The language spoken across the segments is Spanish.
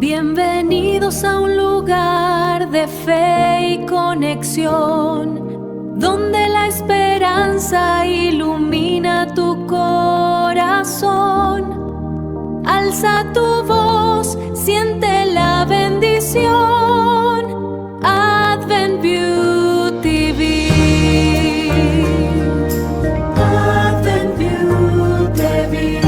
Bienvenidos a un lugar de fe y conexión, donde la esperanza ilumina tu corazón. Alza tu voz, siente la bendición. Advent TV. Advent TV.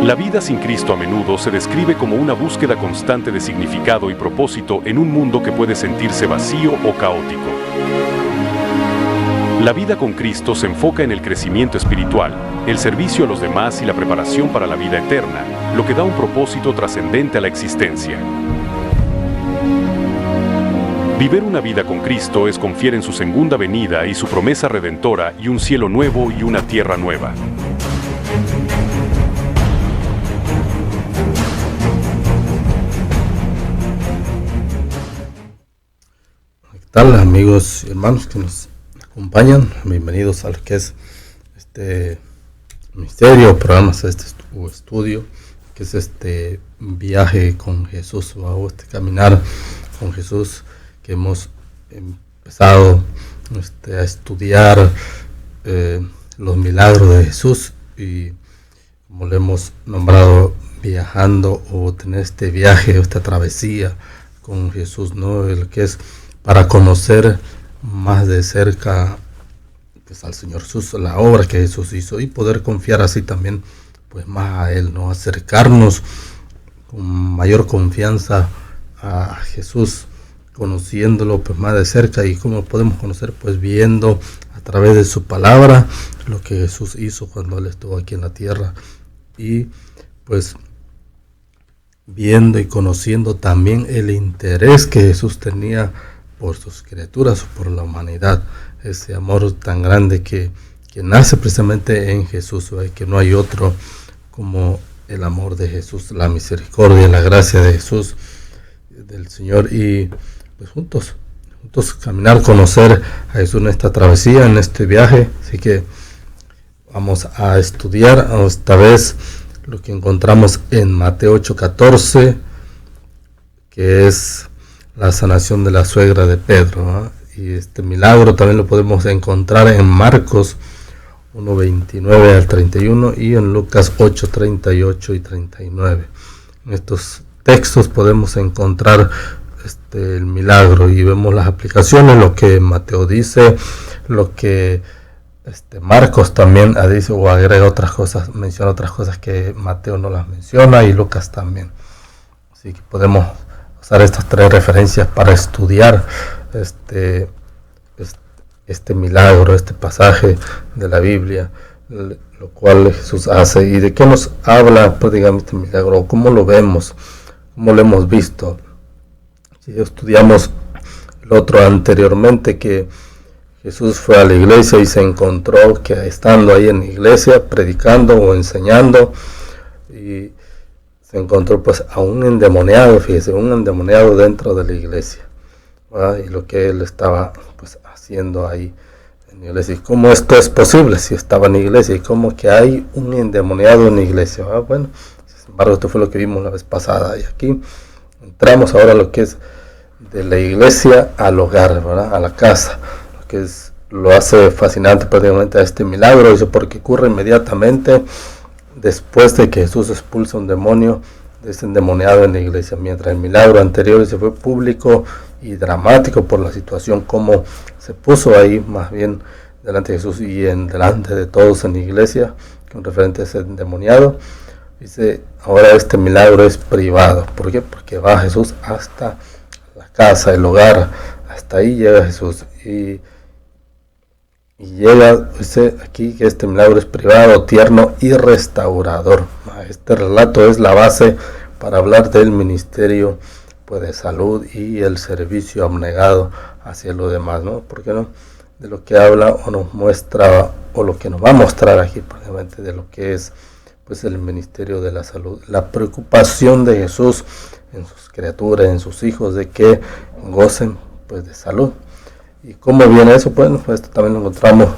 La vida sin Cristo a menudo se describe como una búsqueda constante de significado y propósito en un mundo que puede sentirse vacío o caótico. La vida con Cristo se enfoca en el crecimiento espiritual, el servicio a los demás y la preparación para la vida eterna, lo que da un propósito trascendente a la existencia. Vivir una vida con Cristo es confiar en su segunda venida y su promesa redentora y un cielo nuevo y una tierra nueva. ¿Qué tal, amigos y hermanos que nos acompañan? Bienvenidos a lo que es este misterio, programas, estudio, que es este viaje con Jesús, o este caminar con Jesús, que hemos empezado a estudiar los milagros de Jesús, y como le hemos nombrado, viajando o tener este viaje, esta travesía con Jesús, ¿no? El que es para conocer más de cerca pues al Señor Jesús, la obra que Jesús hizo, y poder confiar así también pues más a Él, ¿no? Acercarnos con mayor confianza a Jesús, conociéndolo pues más de cerca. Y cómo podemos conocer, pues viendo a través de su palabra lo que Jesús hizo cuando Él estuvo aquí en la tierra, y pues viendo y conociendo también el interés que Jesús tenía por sus criaturas, por la humanidad, ese amor tan grande que nace precisamente en Jesús, ¿verdad? Que no hay otro como el amor de Jesús, la misericordia, la gracia de Jesús, del Señor, y pues juntos caminar, conocer a Jesús en esta travesía, en este viaje. Así que vamos a estudiar esta vez lo que encontramos en Mateo 8:14, que es la sanación de la suegra de Pedro, ¿no? Y este milagro también lo podemos encontrar en Marcos 1:29 al 31 y en Lucas 8:38 y 39. En estos textos podemos encontrar el milagro, y vemos las aplicaciones, lo que Mateo dice, lo que Marcos también dice o agrega otras cosas, menciona otras cosas que Mateo no las menciona, y Lucas también. Así que podemos usar estas tres referencias para estudiar este milagro, este pasaje de la Biblia, lo cual Jesús hace. ¿Y de qué nos habla, pues, digamos, este milagro? ¿Cómo lo vemos? ¿Cómo lo hemos visto? Si estudiamos el otro anteriormente, que Jesús fue a la iglesia y se encontró que estando ahí en la iglesia, predicando o enseñando, y se encontró pues a un endemoniado, fíjese, un endemoniado dentro de la iglesia, ¿verdad? Y lo que él estaba pues haciendo ahí en la iglesia. ¿Y cómo esto es posible si estaba en la iglesia? ¿Y cómo que hay un endemoniado en la iglesia? Bueno, sin embargo, esto fue lo que vimos la vez pasada, y aquí entramos ahora a lo que es de la iglesia al hogar, ¿verdad? A la casa, lo que lo hace fascinante prácticamente a este milagro. Eso porque ocurre inmediatamente después de que Jesús expulsa un demonio de ese endemoniado en la iglesia, mientras el milagro anterior se fue público y dramático por la situación, como se puso ahí más bien delante de Jesús y delante de todos en la iglesia, con referente a ese endemoniado. Dice, ahora este milagro es privado. ¿Por qué? Porque va Jesús hasta la casa, el hogar, hasta ahí llega Jesús, y llega, dice aquí que este milagro es privado, tierno y restaurador. Este relato es la base para hablar del ministerio pues de salud y el servicio abnegado hacia los demás, ¿no? ¿Por qué no? De lo que habla o nos muestra, o lo que nos va a mostrar aquí, prácticamente de lo que es pues el ministerio de la salud, la preocupación de Jesús en sus criaturas, en sus hijos, de que gocen pues de salud. ¿Y cómo viene eso? Bueno, pues esto también lo encontramos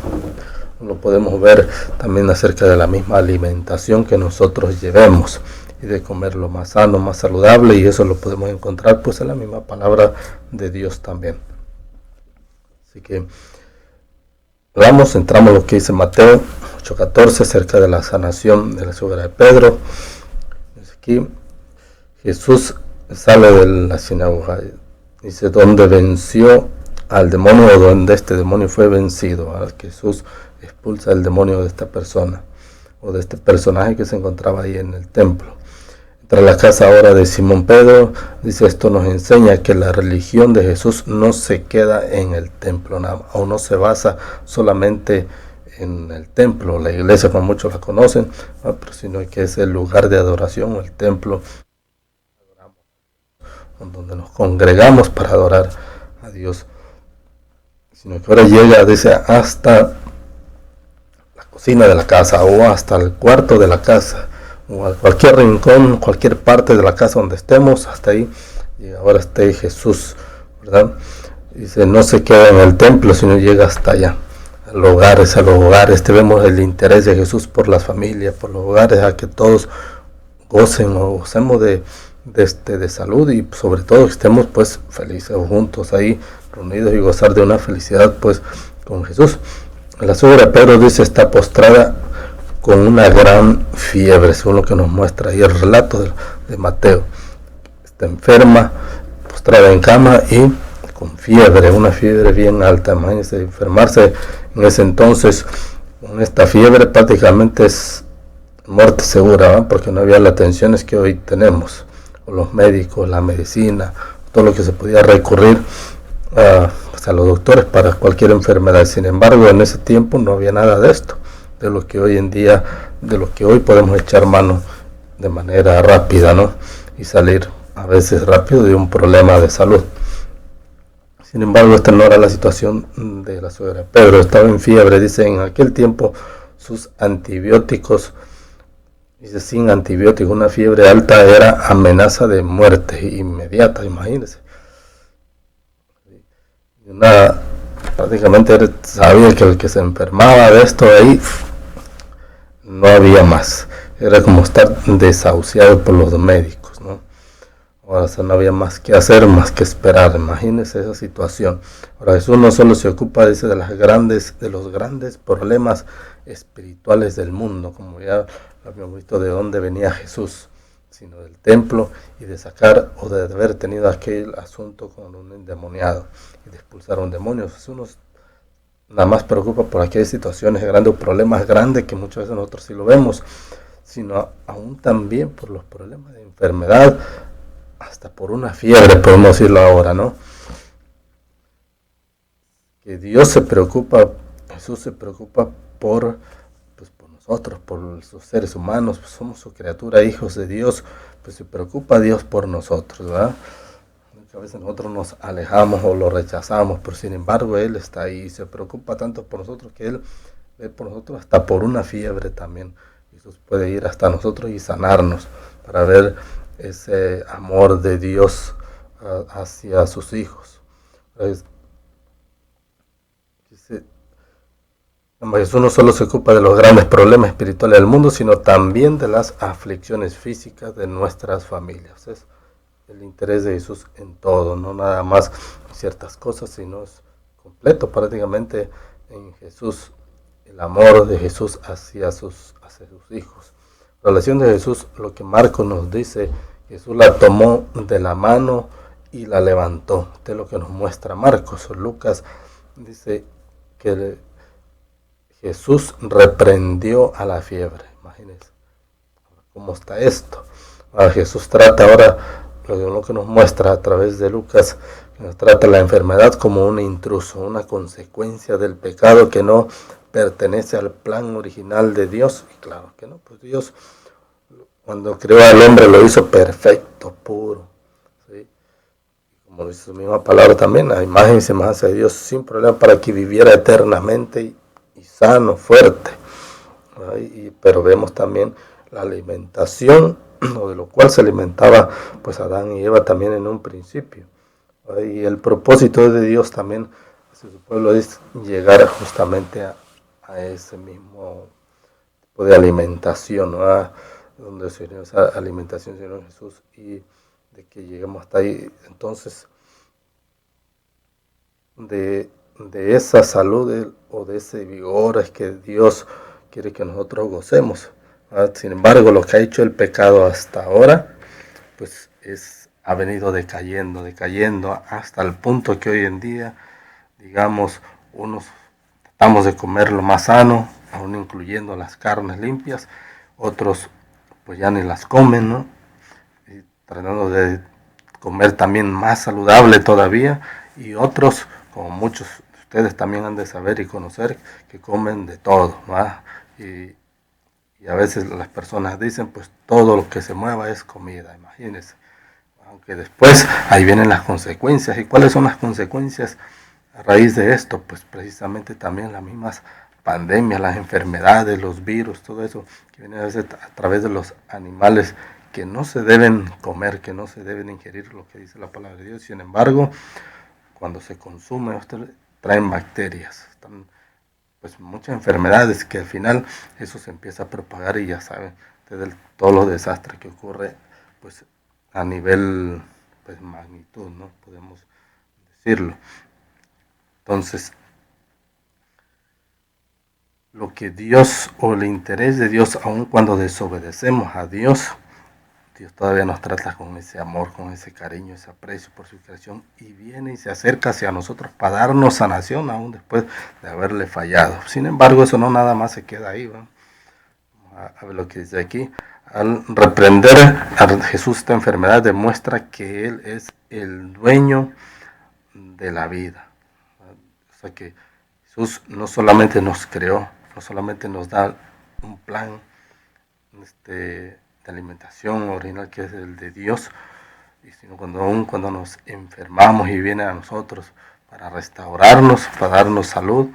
lo podemos ver también acerca de la misma alimentación que nosotros llevemos y de comer lo más sano, más saludable, y eso lo podemos encontrar pues en la misma palabra de Dios también. Así que entramos en lo que dice Mateo 8:14 acerca de la sanación de la suegra de Pedro. Aquí Jesús sale de la sinagoga, dice, donde venció al demonio, o donde este demonio fue vencido. Ahora Jesús expulsa el demonio de esta persona, o de este personaje que se encontraba ahí en el templo. Entra a la casa ahora de Simón Pedro. Dice, esto nos enseña que la religión de Jesús no se queda en el templo, o no se basa solamente en el templo, la iglesia como muchos la conocen, pero sino que es el lugar de adoración, el templo, donde nos congregamos para adorar a Dios, sino que ahora llega, dice, hasta la cocina de la casa, o hasta el cuarto de la casa, o a cualquier rincón, cualquier parte de la casa donde estemos, hasta ahí, y ahora está ahí Jesús, ¿verdad? Dice, no se queda en el templo, sino llega hasta allá, a los hogares, vemos el interés de Jesús por las familias, por los hogares, a que todos gocen o gocemos de salud, y sobre todo estemos pues felices juntos ahí, reunidos, y gozar de una felicidad pues con Jesús. La suegra de Pedro, dice, está postrada con una gran fiebre, según lo que nos muestra ahí el relato de Mateo. Está enferma, postrada en cama y con fiebre, una fiebre bien alta. Imagínense, enfermarse en ese entonces con esta fiebre prácticamente es muerte segura, ¿no? Porque no había las atenciones que hoy tenemos, o los médicos, la medicina, todo lo que se podía recurrir pues a los doctores para cualquier enfermedad. Sin embargo, en ese tiempo no había nada de esto, de lo que hoy en día, de lo que hoy podemos echar mano de manera rápida, ¿no? Y salir a veces rápido de un problema de salud. Sin embargo, esta no era la situación de la suegra. Pedro estaba en fiebre, dice, en aquel tiempo sus antibióticos, dice, sin antibióticos, una fiebre alta era amenaza de muerte inmediata, imagínense. Prácticamente sabía que el que se enfermaba de esto ahí, no había más. Era como estar desahuciado por los médicos, ¿no? Ahora no había más que hacer, más que esperar. Imagínense esa situación. Ahora Jesús no solo se ocupa, dice, de los grandes problemas espirituales del mundo, como ya habíamos visto de dónde venía Jesús, sino del templo, y de sacar, o de haber tenido aquel asunto con un endemoniado y de expulsar a un demonio. Jesús nada más preocupa por aquellas situaciones grandes o problemas grandes que muchas veces nosotros sí lo vemos, sino aún también por los problemas de enfermedad, hasta por una fiebre, podemos decirlo ahora, ¿no? Que Dios se preocupa, Jesús se preocupa por nosotros, por los seres humanos, pues somos su criatura, hijos de Dios, pues se preocupa Dios por nosotros, ¿verdad? A veces nosotros nos alejamos o lo rechazamos, pero sin embargo Él está ahí y se preocupa tanto por nosotros que Él ve por nosotros hasta por una fiebre también. Jesús puede ir hasta nosotros y sanarnos para ver ese amor de Dios hacia sus hijos. Jesús no solo se ocupa de los grandes problemas espirituales del mundo, sino también de las aflicciones físicas de nuestras familias. Es el interés de Jesús en todo, no nada más en ciertas cosas, sino es completo prácticamente en Jesús, el amor de Jesús hacia sus hijos. La relación de Jesús, lo que Marcos nos dice, Jesús la tomó de la mano y la levantó. Esto es lo que nos muestra Marcos. Lucas dice que Jesús reprendió a la fiebre. Imagínense cómo está esto. Jesús trata ahora, lo que nos muestra a través de Lucas, que nos trata la enfermedad como un intruso, una consecuencia del pecado que no pertenece al plan original de Dios. Y claro que no, pues Dios cuando creó al hombre lo hizo perfecto, puro, ¿sí? Como dice su misma palabra también, a imagen y semejanza de Dios, sin problema, para que viviera eternamente y sano, fuerte. Pero vemos también la alimentación, de lo cual se alimentaba pues Adán y Eva también en un principio. Y el propósito de Dios también hacia su pueblo es llegar justamente a a ese mismo tipo de alimentación, ¿no? Donde el Señor, esa alimentación del Señor Jesús, y de que lleguemos hasta ahí. Entonces, de esa salud o de ese vigor es que Dios quiere que nosotros gocemos. Sin embargo, lo que ha hecho el pecado hasta ahora, pues ha venido decayendo hasta el punto que hoy en día, digamos, unos tratamos de comer lo más sano, aún incluyendo las carnes limpias, otros pues ya ni las comen, ¿no? Y tratando de comer también más saludable todavía, y otros, como muchos de ustedes también han de saber y conocer, que comen de todo, ¿va? Y a veces las personas dicen, pues todo lo que se mueva es comida, imagínense. Aunque después ahí vienen las consecuencias. ¿Y cuáles son las consecuencias a raíz de esto? Pues precisamente también las mismas pandemias, las enfermedades, los virus, todo eso que viene a veces a través de los animales que no se deben comer, que no se deben ingerir, lo que dice la palabra de Dios. Sin embargo, cuando se consume, traen bacterias, pues muchas enfermedades, que al final eso se empieza a propagar, y ya saben de todos los desastres que ocurre pues a nivel pues magnitud, ¿no? Podemos decirlo. Entonces, lo que Dios, o el interés de Dios, aun cuando desobedecemos a Dios, Dios todavía nos trata con ese amor, con ese cariño, ese aprecio por su creación, y viene y se acerca hacia nosotros para darnos sanación aún después de haberle fallado. Sin embargo, eso no nada más se queda ahí, ¿va? A ver lo que dice aquí. Al reprender a Jesús esta enfermedad, demuestra que Él es el dueño de la vida. O sea que Jesús no solamente nos creó, no solamente nos da un plan de alimentación original, que es el de Dios, y sino cuando nos enfermamos y viene a nosotros para restaurarnos, para darnos salud,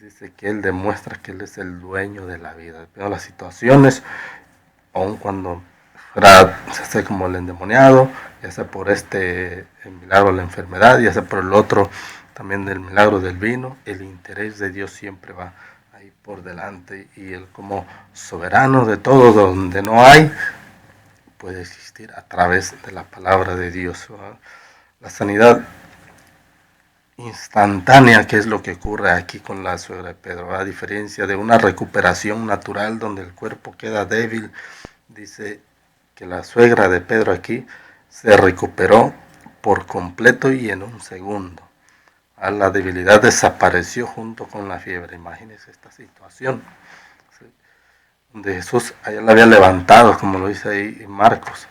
dice que Él demuestra que Él es el dueño de la vida. Pero las situaciones, aun cuando se hace como el endemoniado, ya sea por el milagro de la enfermedad, ya sea por el otro también del milagro del vino, el interés de Dios siempre va ahí por delante, y Él, como soberano de todo, donde no hay, puede existir a través de la palabra de Dios, ¿verdad? La sanidad instantánea, que es lo que ocurre aquí con la suegra de Pedro, a diferencia de una recuperación natural donde el cuerpo queda débil. Dice que la suegra de Pedro aquí se recuperó por completo y en un segundo. La debilidad desapareció junto con la fiebre. Imagínense esta situación, ¿sí? Donde Jesús allá la había levantado, como lo dice ahí Marcos.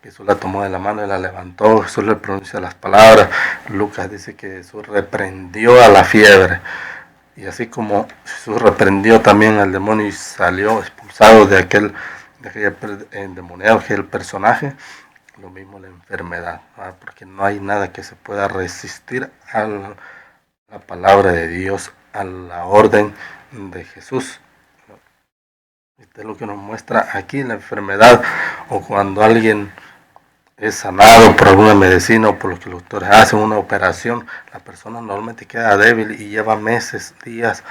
Jesús la tomó de la mano y la levantó. Jesús le pronuncia las palabras. Lucas dice que Jesús reprendió a la fiebre. Y así como Jesús reprendió también al demonio y salió expulsado de aquel endemoniado, aquel personaje, lo mismo la enfermedad, ¿verdad? Porque no hay nada que se pueda resistir a la palabra de Dios, a la orden de Jesús. Esto es lo que nos muestra aquí la enfermedad, o cuando alguien es sanado por alguna medicina o por lo que los doctores hacen una operación, la persona normalmente queda débil y lleva meses, días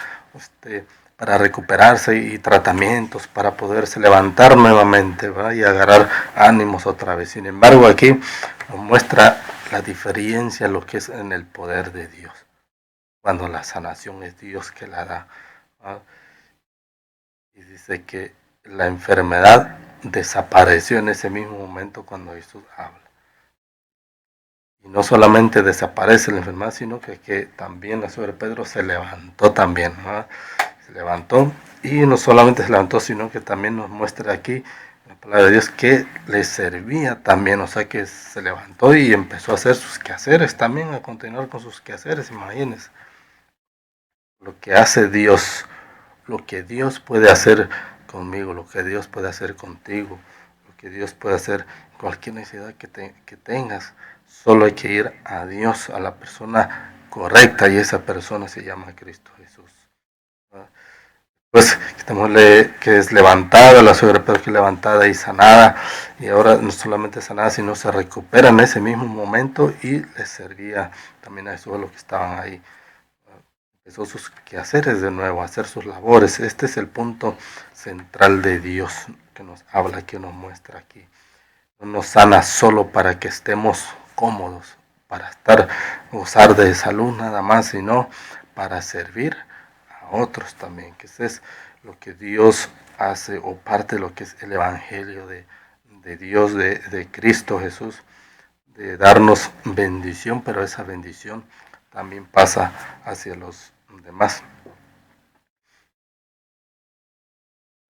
para recuperarse, y tratamientos para poderse levantar nuevamente, ¿va? Y agarrar ánimos otra vez. Sin embargo, aquí nos muestra la diferencia, lo que es en el poder de Dios, cuando la sanación es Dios que la da, ¿va? Y dice que la enfermedad desapareció en ese mismo momento cuando Jesús habla. Y no solamente desaparece la enfermedad, sino que también la suegra de Pedro se levantó también, ¿no? Se levantó, y no solamente se levantó, sino que también nos muestra aquí la palabra de Dios que le servía también. O sea que se levantó y empezó a hacer sus quehaceres también, a continuar con sus quehaceres. Imagínense lo que hace Dios, lo que Dios puede hacer conmigo, lo que Dios puede hacer contigo, lo que Dios puede hacer, cualquier necesidad que tengas. Solo hay que ir a Dios, a la persona correcta, y esa persona se llama Cristo Jesús. Pues que es levantada, la suegra Pedro, que es levantada y sanada, y ahora no solamente sanada, sino se recupera en ese mismo momento, y les servía también a Jesús a los que estaban ahí. empezó sus quehaceres de nuevo, a hacer sus labores. Este es el punto central de Dios que nos habla, que nos muestra aquí. No nos sana solo para que estemos cómodos, para gozar de salud nada más, sino para servir a otros también, que ese es lo que Dios hace, o parte de lo que es el Evangelio de Dios, de Cristo Jesús, de darnos bendición, pero esa bendición también pasa hacia los demás.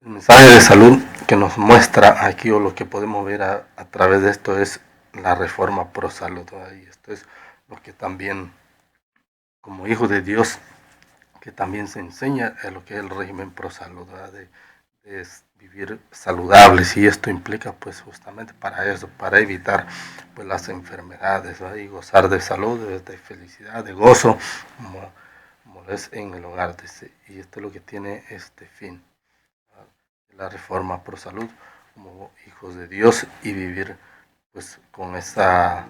El mensaje de salud que nos muestra aquí, o lo que podemos ver a través de esto, es la reforma pro salud. Y esto es lo que también, como hijo de Dios, que también se enseña a lo que es el régimen pro salud, de vivir saludables, y esto implica pues justamente para eso, para evitar pues las enfermedades, y gozar de salud, de felicidad, de gozo, como es en el hogar. Y esto es lo que tiene este fin, la reforma pro salud, como hijos de Dios, y vivir pues con esa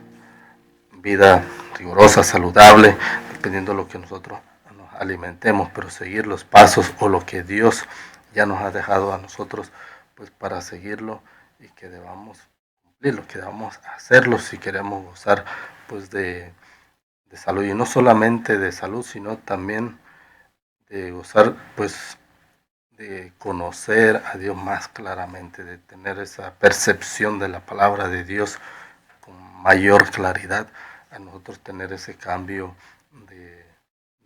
vida rigurosa, saludable, dependiendo de lo que nosotros nos alimentemos, pero seguir los pasos o lo que Dios ya nos ha dejado a nosotros pues para seguirlo, y que debamos cumplirlo, que debamos hacerlo si queremos gozar pues de salud, y no solamente de salud, sino también de gozar pues de conocer a Dios más claramente, de tener esa percepción de la palabra de Dios con mayor claridad, a nosotros tener ese cambio de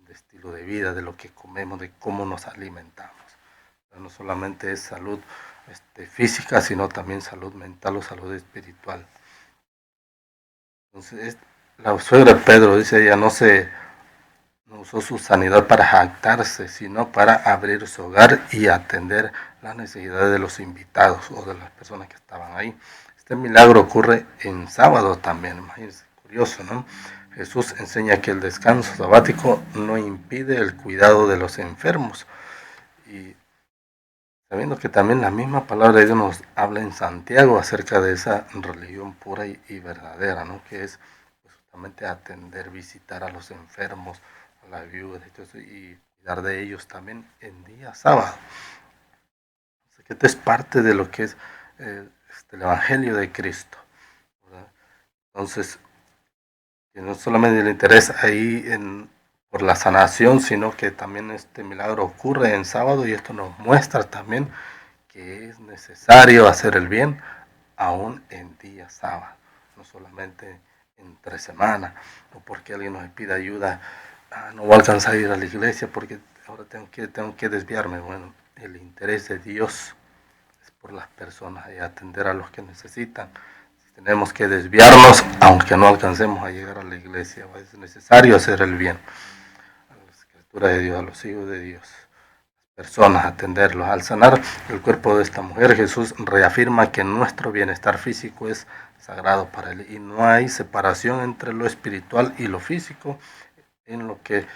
estilo de vida, de lo que comemos, de cómo nos alimentamos. No solamente es salud física, sino también salud mental o salud espiritual. Entonces, la suegra de Pedro dice, ella no usó su sanidad para jactarse, sino para abrir su hogar y atender las necesidades de los invitados o de las personas que estaban ahí. Este milagro ocurre en sábado también, imagínense, curioso, ¿no? Jesús enseña que el descanso sabático no impide el cuidado de los enfermos, y sabiendo que también la misma palabra de Dios nos habla en Santiago acerca de esa religión pura y verdadera, ¿no? Que es justamente atender, visitar a los enfermos, a las viudas, y cuidar de ellos también en día sábado. O sea, que esto es parte de lo que es el Evangelio de Cristo, ¿verdad? Entonces, que no solamente le interesa ahí por la sanación, sino que también este milagro ocurre en sábado, y esto nos muestra también que es necesario hacer el bien aún en día sábado, no solamente entre semana, o porque alguien nos pide ayuda, no voy a alcanzar a ir a la iglesia porque ahora tengo que desviarme. Bueno, el interés de Dios es por las personas y atender a los que necesitan. Tenemos que desviarnos, aunque no alcancemos a llegar a la iglesia. Es necesario hacer el bien a la escritura de Dios, a los hijos de Dios, personas, atenderlos. Al sanar el cuerpo de esta mujer, Jesús reafirma que nuestro bienestar físico es sagrado para Él, y no hay separación entre lo espiritual y lo físico en lo que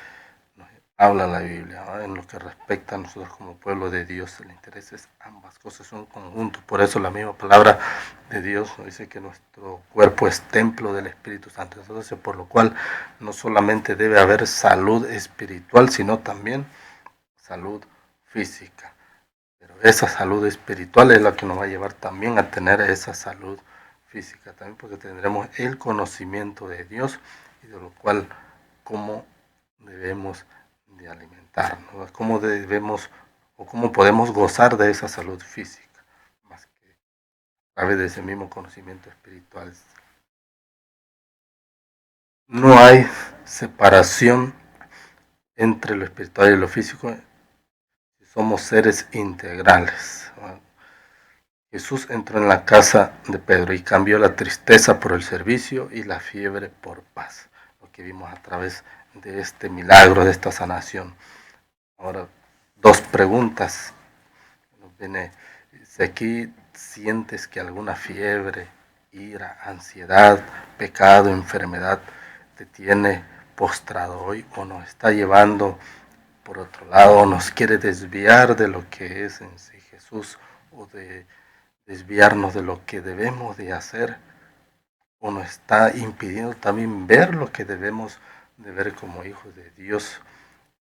nos habla la Biblia, ¿no? En lo que respecta a nosotros como pueblo de Dios. El interés es ambas cosas, son conjuntos. Por eso la misma palabra de Dios nos dice que nuestro cuerpo es templo del Espíritu Santo. Entonces, por lo cual no solamente debe haber salud espiritual, sino también salud física. Pero esa salud espiritual es la que nos va a llevar también a tener esa salud física también, porque tendremos el conocimiento de Dios, y de lo cual cómo debemos de alimentarnos, cómo debemos o cómo podemos gozar de esa salud física, más que a través de ese mismo conocimiento espiritual. No hay separación entre lo espiritual y lo físico. Somos seres integrales. Jesús entró en la casa de Pedro y cambió la tristeza por el servicio y la fiebre por paz, lo que vimos a través de este milagro, de esta sanación. Ahora, dos preguntas. Si aquí sientes que alguna fiebre, ira, ansiedad, pecado, enfermedad te tiene postrado hoy, o nos está llevando por otro lado, nos quiere desviar de lo que es en sí Jesús, o de desviarnos de lo que debemos de hacer, o nos está impidiendo también ver lo que debemos de ver como hijos de Dios,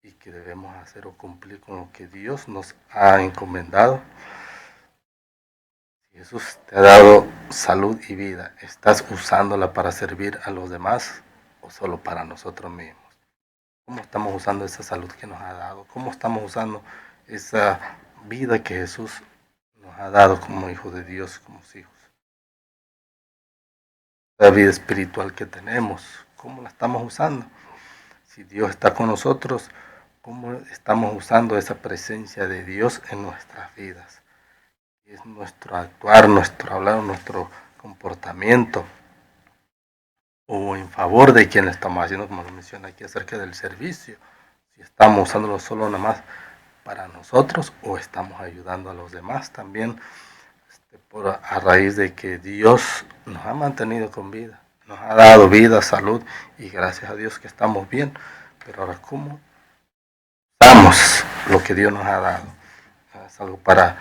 y que debemos hacer o cumplir con lo que Dios nos ha encomendado. Si Jesús te ha dado salud y vida, ¿estás usándola para servir a los demás o solo para nosotros mismos? ¿Cómo estamos usando esa salud que nos ha dado? ¿Cómo estamos usando esa vida que Jesús nos ha dado como hijos de Dios, como hijos? La vida espiritual que tenemos, ¿cómo la estamos usando? Si Dios está con nosotros, ¿cómo estamos usando esa presencia de Dios en nuestras vidas? Es nuestro actuar, nuestro hablar, nuestro comportamiento, o en favor de quien lo estamos haciendo, como lo menciona aquí acerca del servicio. Si estamos usándolo solo nada más para nosotros o estamos ayudando a los demás también, a raíz de que Dios nos ha mantenido con vida, nos ha dado vida, salud, y gracias a Dios que estamos bien. Pero ahora, ¿cómo usamos lo que Dios nos ha dado? Es algo para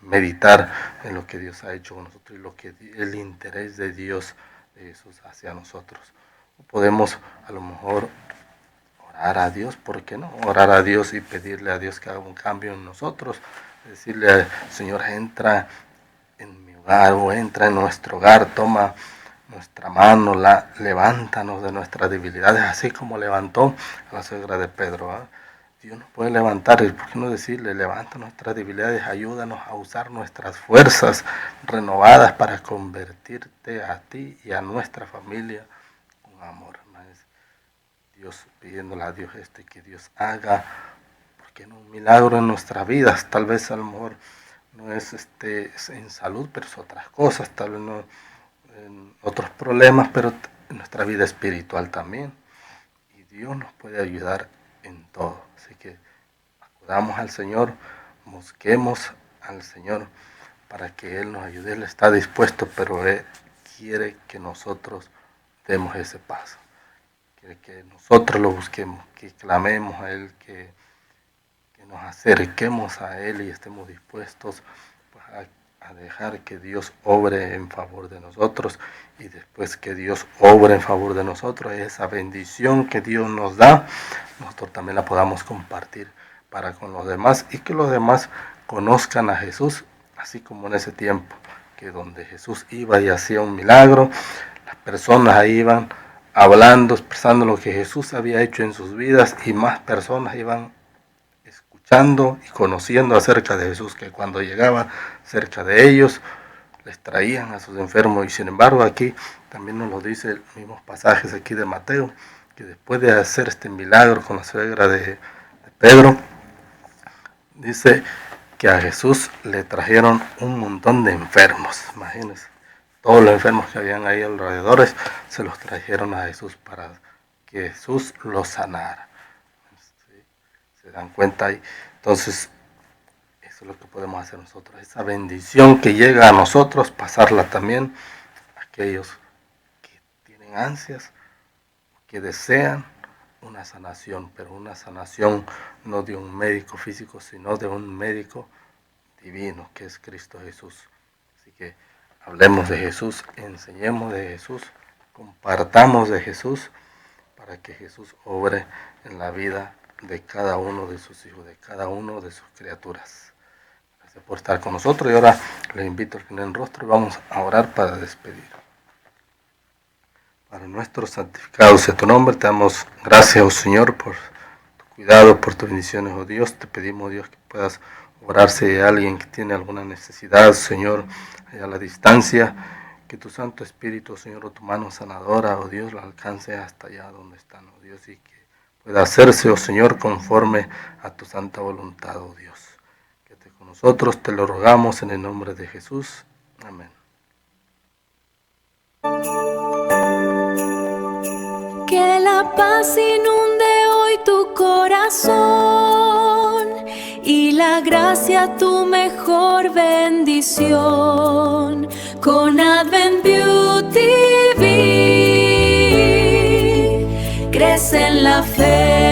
meditar en lo que Dios ha hecho con nosotros y lo que el interés de Dios, de Jesús, hacia nosotros. Podemos a lo mejor orar a Dios, ¿por qué no? Orar a Dios y pedirle a Dios que haga un cambio en nosotros. Decirle al Señor, entra en mi hogar o entra en nuestro hogar, toma nuestra mano, levántanos de nuestras debilidades, así como levantó a la suegra de Pedro. Dios nos puede levantar, y por qué no decirle, levanta nuestras debilidades, ayúdanos a usar nuestras fuerzas renovadas para convertirte a ti y a nuestra familia con amor. Dios, pidiéndole a Dios que Dios haga, ¿por qué no? Un milagro en nuestras vidas. Tal vez a lo mejor no es en salud, pero es otras cosas, tal vez no en otros problemas, pero en nuestra vida espiritual también. Y Dios nos puede ayudar en todo. Así que acudamos al Señor, busquemos al Señor para que Él nos ayude. Él está dispuesto, pero Él quiere que nosotros demos ese paso. Quiere que nosotros lo busquemos, que clamemos a Él, que nos acerquemos a Él y estemos dispuestos pues, a dejar que Dios obre en favor de nosotros, y después que Dios obre en favor de nosotros, esa bendición que Dios nos da, nosotros también la podamos compartir para con los demás, y que los demás conozcan a Jesús, así como en ese tiempo, que donde Jesús iba y hacía un milagro, las personas ahí iban hablando, expresando lo que Jesús había hecho en sus vidas, y más personas iban escuchando y conociendo acerca de Jesús, que cuando llegaba cerca de ellos les traían a sus enfermos. Y sin embargo aquí también nos lo dice el mismo pasajes aquí de Mateo, que después de hacer este milagro con la suegra de Pedro, dice que a Jesús le trajeron un montón de enfermos. Imagínense, todos los enfermos que habían ahí alrededor se los trajeron a Jesús para que Jesús los sanara. ¿Se dan cuenta ahí? Entonces, eso es lo que podemos hacer nosotros. Esa bendición que llega a nosotros, pasarla también a aquellos que tienen ansias, que desean una sanación, pero una sanación no de un médico físico, sino de un médico divino, que es Cristo Jesús. Así que hablemos de Jesús, enseñemos de Jesús, compartamos de Jesús, para que Jesús obre en la vida de cada uno de sus hijos, de cada uno de sus criaturas. Gracias por estar con nosotros, y ahora les invito al final en rostro y vamos a orar para despedir. Para nuestro santificado sea tu nombre, te damos gracias, oh Señor, por tu cuidado, por tus bendiciones, oh Dios. Te pedimos, Dios, que puedas orar si hay alguien que tiene alguna necesidad, Señor, allá a la distancia, que tu Santo Espíritu, Señor, o tu mano sanadora, oh Dios, la alcance hasta allá donde están, oh Dios, y que pueda hacerse, oh Señor, conforme a tu santa voluntad, oh Dios. Quédate con nosotros, te lo rogamos en el nombre de Jesús. Amén. Que la paz inunde hoy tu corazón y la gracia tu mejor bendición. Con Advent Beauty crece en la fe.